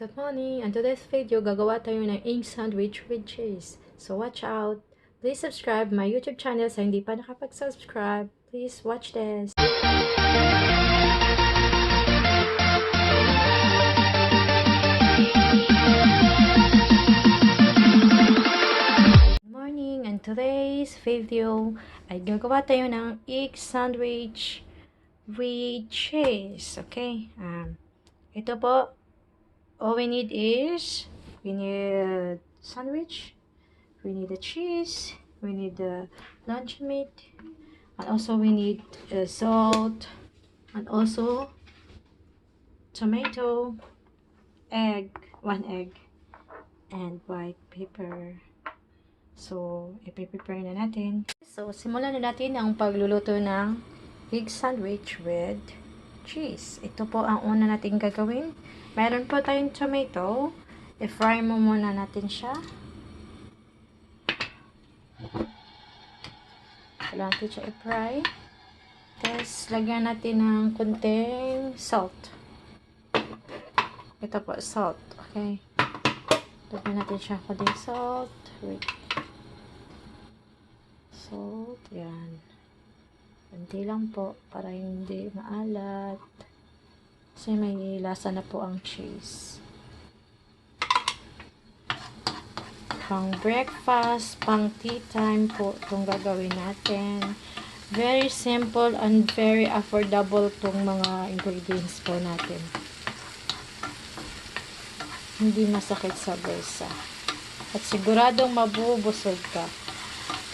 Good morning! On today's video, gagawa tayo ng egg sandwich with cheese. So watch out! Please subscribe my YouTube channel sa hindi pa nakapag-subscribe. Please watch this! Good morning! On today's video, ay gagawa tayo ng egg sandwich with cheese. Okay? Ito po, all we need is, we need sandwich, we need the cheese, we need the lunch meat, and also we need salt, and also tomato, egg, 1 egg, and white pepper. So, ipiprepare na natin. So, simulan na natin ang pagluluto ng egg sandwich with cheese. Ito po ang una natin gagawin. Meron po tayong tomato. I-fry mo muna natin siya. Kailangan natin siya i-fry. Tapos, lagyan natin ng konting salt. Ito po, salt. Okay. Lagyan natin siya konting salt. Wait. Salt. Yan. Kunti lang po para hindi maalat. Kasi may lasa na po ang cheese. Pang breakfast, pang tea time po itong gagawin natin. Very simple and very affordable itong mga ingredients po natin. Hindi masakit sa bulsa. At siguradong mabubusog ka.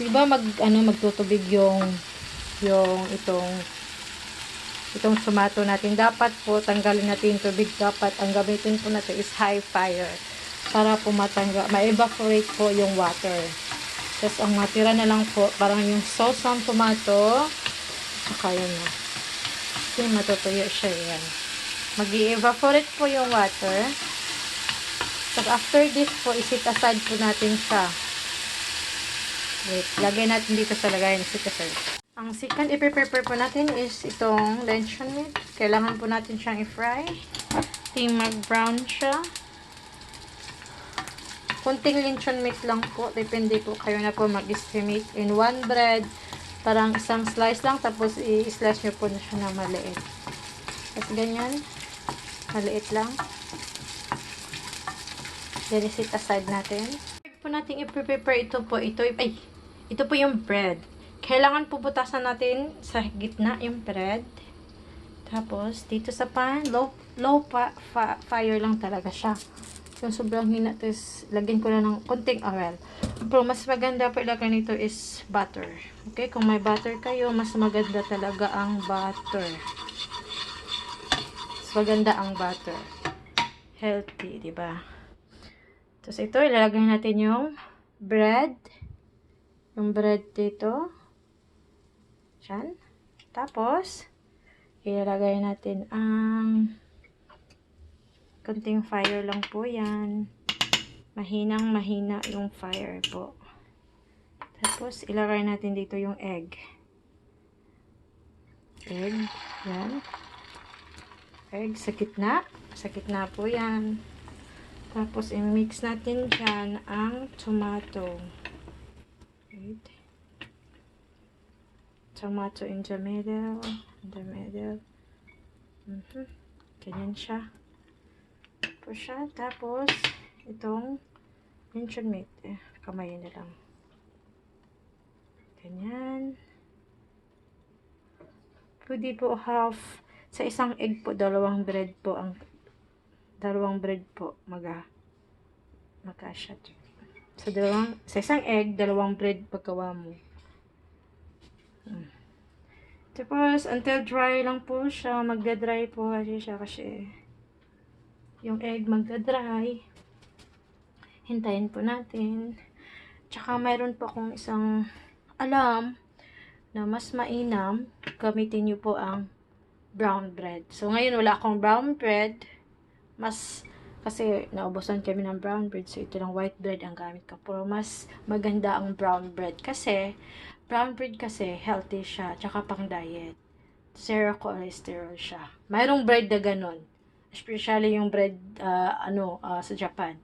Diba magtutubig yung itong tomato natin. Dapat po tanggalin natin yung tubig. Dapat ang gamitin po natin is high fire para po ma-evaporate po yung water. Tapos ang matira na lang po parang yung sauce ng tomato. Saka yun na. Kasi matutuyo siya yan. Mag-evaporate po yung water. So after this po, isit aside po natin siya. Wait, lagay natin dito sa lagayan. Isit aside. Ang second i-prepare po natin is itong luncheon meat. Kailangan po natin siyang i-fry. Ting mag-brown siya. Kunting luncheon meat lang po. Depende po kayo na po mag-estimate. In one bread, parang isang slice lang. Tapos i-slice nyo po na siya na maliit. Tapos ganyan. Maliit lang. Then i-set aside natin. Po natin i-prepare ito po. Ito po yung bread. Kailangan puputasan natin sa gitna yung bread. Tapos, dito sa pan, low fire lang talaga siya. Yung sobrang hina. Tapos, lagyan ko na ng konting oil. Pero, mas maganda po ilagay nito is butter. Okay? Kung may butter kayo, mas maganda talaga ang butter. Mas maganda ang butter. Healthy, diba? Tapos, ito, ilalagay natin yung bread. Yung bread dito. Yan. Tapos, ilalagay natin ang konting fire lang po yan. Mahinang mahina yung fire po. Tapos, ilagay natin dito yung egg. Egg. Yan. Egg sa gitna. Sa gitna po yan. Tapos, i-mix natin dyan ang tomato. Wait. Tomato in the middle. Ganyan siya. Tapos siya. Tapos, itong luncheon meat. Kamayin na lang. Ganyan. Pwede po half. Sa isang egg po, dalawang bread po magkasya. Sa isang egg, dalawang bread paggawa mo. Tapos, until dry lang po siya. Magda-dry po kasi yung egg magda-dry. Hintayin po natin. Tsaka, mayroon po akong isang alam na mas mainam. Gamitin nyo po ang brown bread. So, ngayon wala akong brown bread. Kasi naubusan kami ng brown bread. So, ito lang white bread ang gamit ko. Pero mas maganda ang brown bread. Kasi, brown bread kasi healthy siya. Tsaka pang diet. Zero cholesterol siya. Mayroong bread na ganun. Especially yung bread, sa Japan.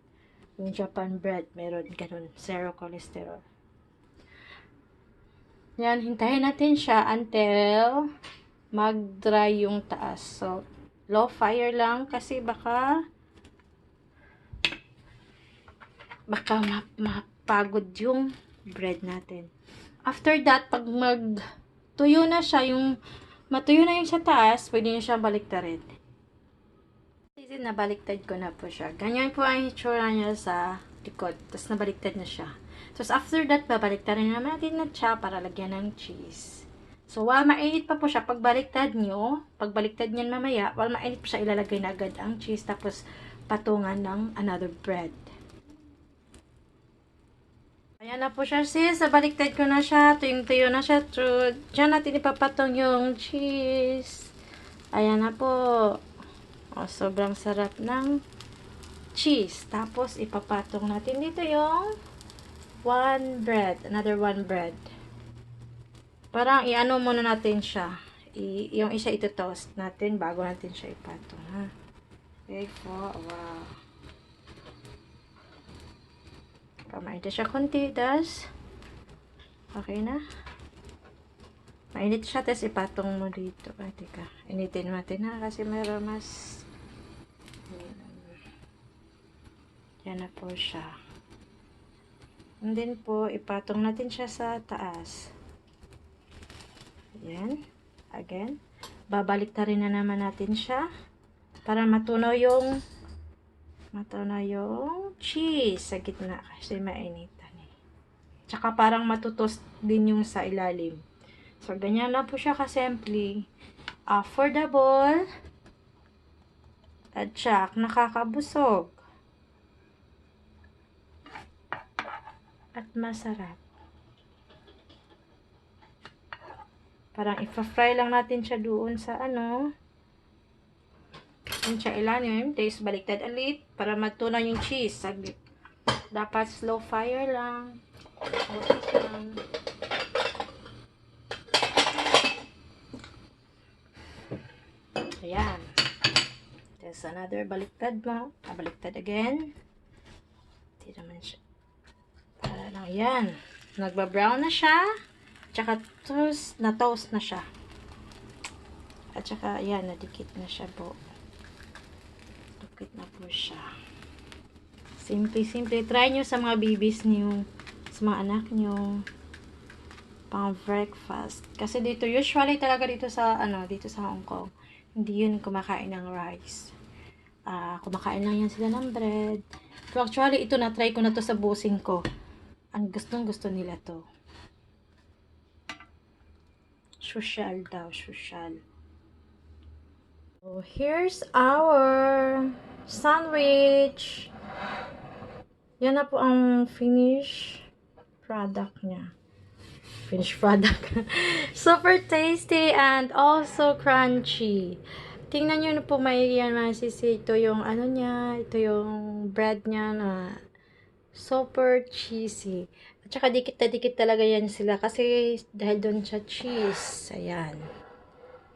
Yung Japan bread, meron ganun, zero cholesterol. Yan, hintayin natin siya until mag-dry yung taas. So, low fire lang kasi baka mapagod yung bread natin. After that, pag tuyo na siya, yung matuyo na yung sa taas, pwede nyo siyang baliktarin. Kasi nabaliktad ko na po siya. Ganyan po ang itsura niya sa likod. Tapos nabaliktad na siya. Tapos after that, babaliktarin naman natin na siya para lagyan ng cheese. So, while mainit pa po siya, pagbaliktad niyan mamaya, while mainit pa siya, ilalagay na agad ang cheese, tapos patungan ng another bread. Ayan na po siya, sis. Nabaliktad ko na siya. Tuyong-tuyo na siya. Diyan natin ipapatong yung cheese. Ayan na po. O, sobrang sarap ng cheese. Tapos, ipapatong natin dito yung another one bread. Parang i-ano muna natin siya. Yung isa ito-toast natin bago natin siya ipatong, ha. Okay po. Wow. Mainit siya konti, das. Okay na. Mainit siya, tapos ipatong mo dito. Ay, teka. Initin natin, ha, kasi mayroon mas yan na po siya. And then po, ipatong natin siya sa taas. Ayan. Again. Babalik-tarin na naman natin siya para matunaw yung cheese sa gitna kasi mainitan eh. Tsaka parang matutoast din yung sa ilalim. So, ganyan lang po siya kasimple. Affordable at tsak nakakabusog. At masarap. Parang ipa-fry lang natin siya doon sa yung sa ilalim. Tapos baliktad ulit para matunaw yung cheese. Saglit. Dapat slow fire lang. Okay lang. Ayan. There's another baliktad mo. Baliktad again. Hindi naman siya. Para lang. Ayan. Nagba-brown na siya. Tsaka toast na siya. At tsaka, ayan, nadikit na siya po. Dikit na po siya. Simple. Try nyo sa mga babies niyo, sa mga anak nyo. Pang breakfast. Kasi dito, usually talaga dito sa Hong Kong, hindi yun kumakain ng rice. Kumakain lang yan sila ng bread. So, actually, ito na-try ko na to sa busing ko. Ang gusto nila to. Social daw, social. So, here's our sandwich. Yan na po ang finished product niya. Super tasty and also crunchy. Tingnan nyo na po yan mga sisi. Ito yung niya. Ito yung bread niya na super cheesy. At saka dikit na dikit talaga yan sila kasi dahil doon sa cheese. Ayan.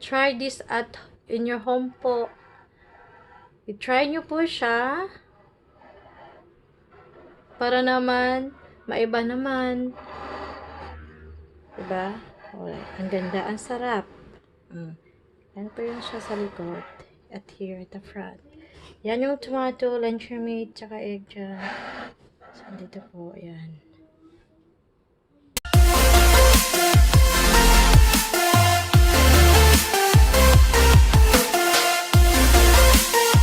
Try this in your home po. I-try nyo po siya. Para naman, maiba naman. Diba? Alright. Ang ganda, ang sarap. Ano pa yun siya sa likod. At here at the front. Yan yung tomato, luncheon meat, tsaka egg dyan. So, dito po, ayan.